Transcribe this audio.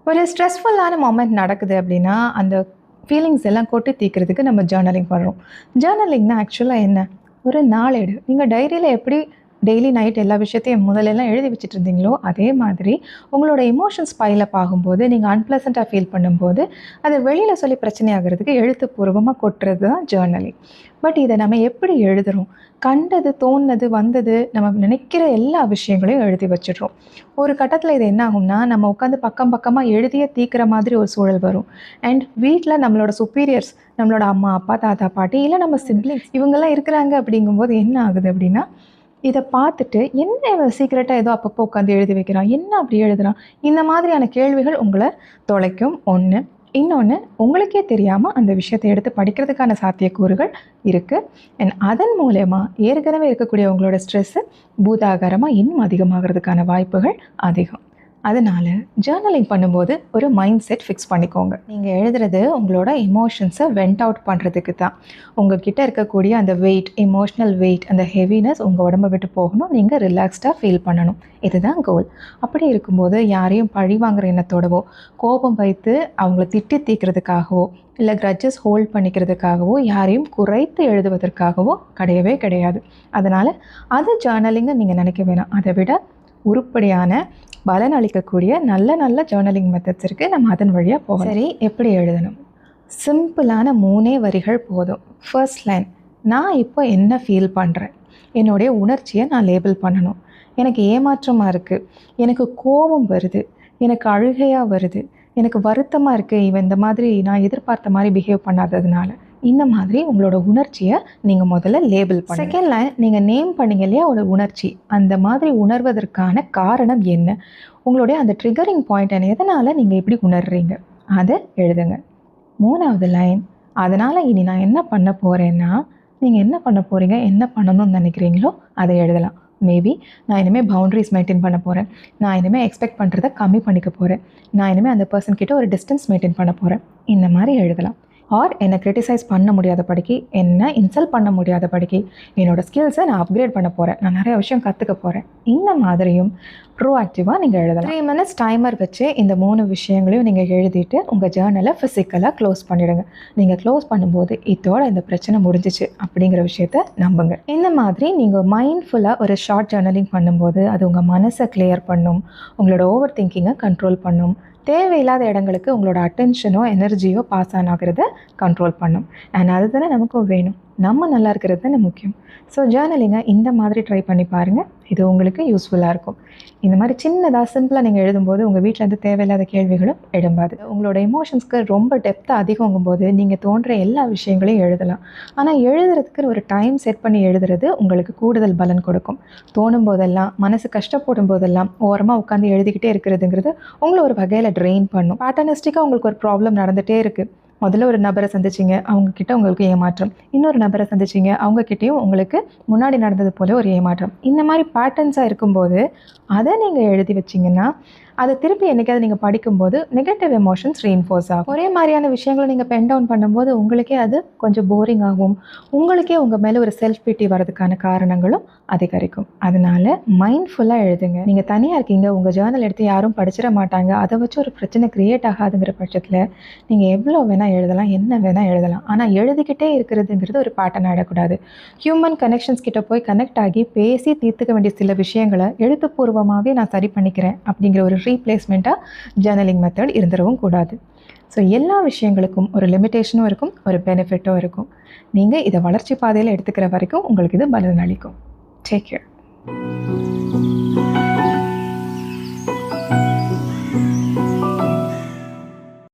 ஒரு ஸ்ட்ரெஸ்ஃபுல்லான மொமெண்ட் நடக்குது அப்படின்னா, அந்த ஃபீலிங்ஸ் எல்லாம் கொட்டி தீர்க்கிறதுக்கு நம்ம ஜர்னலிங் பண்ணுறோம். ஜர்னலிங்னா ஆக்சுவலாக என்ன? ஒரு நாளேடு. நீங்க டைரியில எப்படி டெய்லி நைட் எல்லா விஷயத்தையும் முதல்லலாம் எழுதி வச்சுட்டு இருந்தீங்களோ, அதே மாதிரி உங்களோட எமோஷன்ஸ் பைல் அப் ஆகும்போது, நீங்க அன்பிளசன்ட்டா ஃபீல் பண்ணும்போது, அத வெளியில சொல்லி பிரச்சனை ஆகுறதுக்கு எழுத்துப்பூர்வமா கொட்டுறது தான் ஜர்னலிங். பட் இத நம்ம எப்படி எழுதுறோம்? கண்டது, தோணுனது, வந்தது, நம்ம நினைக்கிற எல்லா விஷயங்களையும் எழுதி வச்சுடுறோம். ஒரு கட்டத்தில இது என்ன ஆகும்னா, நம்ம உட்காந்து பக்கம் பக்கமா எழுதியே தீர்க்கிற மாதிரி ஒரு சூழல் வரும். அண்ட் வீட்ல நம்மளோட சுப்பீரியர்ஸ், நம்மளோட அம்மா, அப்பா, தாத்தா, பாட்டி இல்ல நம்ம சிப்லிங்ஸ் இவங்கலாம் இருக்கிறாங்க அப்படிங்கும்போது என்ன ஆகுது அப்படின்னா, இத பார்த்துட்டு, "என்ன இவன் சீக்ரெட்டா ஏதோ அப்பப்போ உட்காந்து எழுதி வைக்கிறான். என்ன அப்படி எழுதுறான்?" இந்த மாதிரியான கேள்விகள் உங்கள தொலைக்கும் 1. இன்னொன்னு, உங்களுக்கே தெரியாம அந்த விஷயத்த எடுத்து படிக்கிறதுக்கான சாத்தியக்கூறுகள் இருக்கு. அண்ட் அதன் மூலியமா ஏற்கனவே இருக்கக்கூடிய உங்களோட ஸ்ட்ரெஸ்ஸு பூதாகாரமா இன்னும் அதிகமாகறதுக்கான வாய்ப்புகள் அதிகம். அதனால ஜர்னலிங் பண்ணும்போது ஒரு மைண்ட் செட் ஃபிக்ஸ் பண்ணிக்கோங்க. நீங்க எழுதுறது உங்களோட எமோஷன்ஸை வென்ட் அவுட் பண்ணுறதுக்கு தான். உங்ககிட்ட இருக்கக்கூடிய அந்த வெயிட், எமோஷ்னல் வெயிட், அந்த ஹெவினஸ் உங்கள் உடம்பை விட்டு போகணும். நீங்கள் ரிலாக்ஸ்டாக ஃபீல் பண்ணணும். இதுதான் கோல். அப்படி இருக்கும்போது யாரையும் பழி வாங்குற எண்ணத்தோடவோ, கோபம் வைத்து அவங்கள திட்டி தீர்க்கிறதுக்காகவோ, இல்லை கிரட்ஜஸ் ஹோல்ட் பண்ணிக்கிறதுக்காகவோ, யாரையும் குறைத்து எழுதுவதற்காகவோ கிடையவே கிடையாது. அதனால் அது ஜர்னலிங்கை நீங்கள் நினைக்க வேணாம். அதை விட உருப்படியான பலன் அளிக்கக்கூடிய நல்ல நல்ல ஜர்னலிங் மெத்தட்ஸ் இருக்குது. நம்ம அதன் வழியாக போகலாம். சரி, எப்படி எழுதணும்? சிம்பிளான 3 வரிகள் போதும். ஃபர்ஸ்ட் லைன், நான் இப்போ என்ன ஃபீல் பண்ணுறேன், என்னுடைய உணர்ச்சியை நான் லேபிள் பண்ணணும். எனக்கு ஏமாற்றமாக இருக்குது, எனக்கு கோபம் வருது, எனக்கு அழுகையாக வருது, எனக்கு வருத்தமாக இருக்குது, இவன் இந்த மாதிரி நான் எதிர்பார்த்த மாதிரி பிஹேவ் பண்ணாததுனால. இந்த மாதிரி உங்களோட உணர்ச்சியை நீங்கள் முதல்ல லேபிள் பண்ணுங்க. செகண்ட் லைன், நீங்கள் நேம் பண்ணீங்க இல்லையா ஒரு உணர்ச்சி, அந்த மாதிரி உணர்வதற்கான காரணம் என்ன, உங்களுடைய அந்த ட்ரிகரிங் பாயிண்ட் என்ன, எதனால் நீங்கள் எப்படி உணர்றீங்க, அதை எழுதுங்க. 3வது லைன், அதனால் இனி நான் என்ன பண்ண போகிறேன்னா, நீங்கள் என்ன பண்ண போகிறீங்க, என்ன பண்ணணும்னு நினைக்கிறீங்களோ அதை எழுதலாம். மேபி நான் இனிமேல் பவுண்ட்ரிஸ் மெயின்டைன் பண்ண போகிறேன், நான் இனிமேல் எக்ஸ்பெக்ட் பண்ணுறதை கம்மி பண்ணிக்க போகிறேன், நான் இனிமேல் அந்த பர்சன் கிட்ட ஒரு டிஸ்டன்ஸ் மெயின்டைன் பண்ண போகிறேன், இந்த மாதிரி எழுதலாம். ஆர் என்னை கிரிட்டிசைஸ் பண்ண முடியாத படிக்கி, என்ன இன்சல்ட் பண்ண முடியாத படிக்கி, என்னோடய ஸ்கில்ஸை நான் அப்கிரேட் பண்ண போகிறேன், நான் நிறைய விஷயம் கற்றுக்க போகிறேன், இந்த மாதிரியும் ப்ரோஆக்டிவாக நீங்கள் எழுதலாம். 3 minutes டைமர் வச்சு இந்த 3 விஷயங்களையும் நீங்கள் எழுதிட்டு உங்கள் ஜேர்னலை ஃபிசிக்கலாக க்ளோஸ் பண்ணிவிடுங்க. நீங்கள் க்ளோஸ் பண்ணும்போது இதோட இந்த பிரச்சனை முடிஞ்சிச்சு அப்படிங்கிற விஷயத்த நம்புங்க. இந்த மாதிரி நீங்கள் மைண்ட்ஃபுல்லாக ஒரு ஷார்ட் ஜேர்னலிங் பண்ணும்போது அது உங்கள் மனசை கிளியர் பண்ணும், உங்களோட ஓவர் திங்கிங்கை கண்ட்ரோல் பண்ணும், தேவையில்லாத இடங்களுக்கு உங்களோட அட்டென்ஷனோ எனர்ஜியோ பாஸ் ஆகிறத கண்ட்ரோல் பண்ணும். அண்ட் அதுதானே நமக்கும் வேணும், நம்ம நல்லா இருக்கிறது தானே முக்கியம். ஸோ ஜேர்னலிங்கை இந்த மாதிரி ட்ரை பண்ணி பாருங்கள், இது உங்களுக்கு யூஸ்ஃபுல்லாக இருக்கும். இந்த மாதிரி சின்னதாக சிம்பிளாக நீங்கள் எழுதும்போது உங்கள் வீட்டில் இருந்து தேவையில்லாத கேள்விகளும் எழும்பாது. உங்களோட எமோஷன்ஸ்க்கு ரொம்ப டெப்த்தாக அதிகங்கும்போது நீங்கள் தோன்ற எல்லா விஷயங்களையும் எழுதலாம். ஆனால் எழுதுறதுக்கு ஒரு டைம் செட் பண்ணி எழுதுறது உங்களுக்கு கூடுதல் பலன் கொடுக்கும். தோணும் போதெல்லாம், மனசு கஷ்டப்படும் போதெல்லாம் ஓரமாக உட்காந்து எழுதிக்கிட்டே இருக்கிறதுங்கிறது உங்களை ஒரு வகையில் ட்ரெயின் பண்ணும். பேட்டர்னிஸ்டிக்காக உங்களுக்கு ஒரு ப்ராப்ளம் நடந்துகிட்டே இருக்குது. முதல்ல ஒரு நபரை சந்திச்சிங்க, அவங்கக்கிட்ட உங்களுக்கு ஏமாற்றம், இன்னொரு நபரை சந்திச்சிங்க, அவங்கக்கிட்டேயும் உங்களுக்கு முன்னாடி நடந்தது போல ஒரு ஏமாற்றம். இந்த மாதிரி பேட்டர்ன்ஸாக இருக்கும்போது அதை நீங்கள் எழுதி வச்சிங்கன்னா அதை திருப்பி என்றைக்காவது நீங்கள் படிக்கும்போது நெகட்டிவ் எமோஷன்ஸ் ரீஇன்ஃபோர்ஸ் ஆகும். ஒரே மாதிரியான விஷயங்களை நீங்கள் பென் டவுன் பண்ணும்போது உங்களுக்கே அது கொஞ்சம் போரிங் ஆகும், உங்களுக்கே உங்கள் மேலே ஒரு செல்ஃப் பிட்டி வரதுக்கான காரணங்களும் அதிகரிக்கும். அதனால் மைண்ட்ஃபுல்லாக எழுதுங்க. நீங்கள் தனியாக இருக்கீங்க, உங்கள் ஜேர்னல் எடுத்து யாரும் படிச்சிட மாட்டாங்க, அதை வச்சு ஒரு பிரச்சனை க்ரியேட் ஆகாதுங்கிற பட்சத்தில் நீங்கள் எவ்வளோ வேணால் எழுதலாம், என்ன வேணால் எழுதலாம். ஆனால் எழுதிக்கிட்டே இருக்கிறதுங்கிறது ஒரு பேட்டர்ன் ஆகிடக்கூடாது. ஹியூமன் கனெக்ஷன்ஸ் கிட்ட போய் கனெக்ட் ஆகி பேசி தீர்த்துக்க வேண்டிய சில விஷயங்களை எழுத்துப்பூர்வமாகவே நான் சரி பண்ணிக்கிறேன் அப்படிங்கிற ஒரு ரீப்ளேஸ்மெண்ட்டாக ஜர்னலிங் மெத்தட் இருந்துடவும் கூடாது. ஸோ எல்லா விஷயங்களுக்கும் ஒரு லிமிட்டேஷனும் இருக்கும், ஒரு பெனிஃபிட்டும் இருக்கும். நீங்கள் இதை வளர்ச்சி பாதையில் எடுத்துக்கிற வரைக்கும் உங்களுக்கு இது பலன் அளிக்கும். Take care.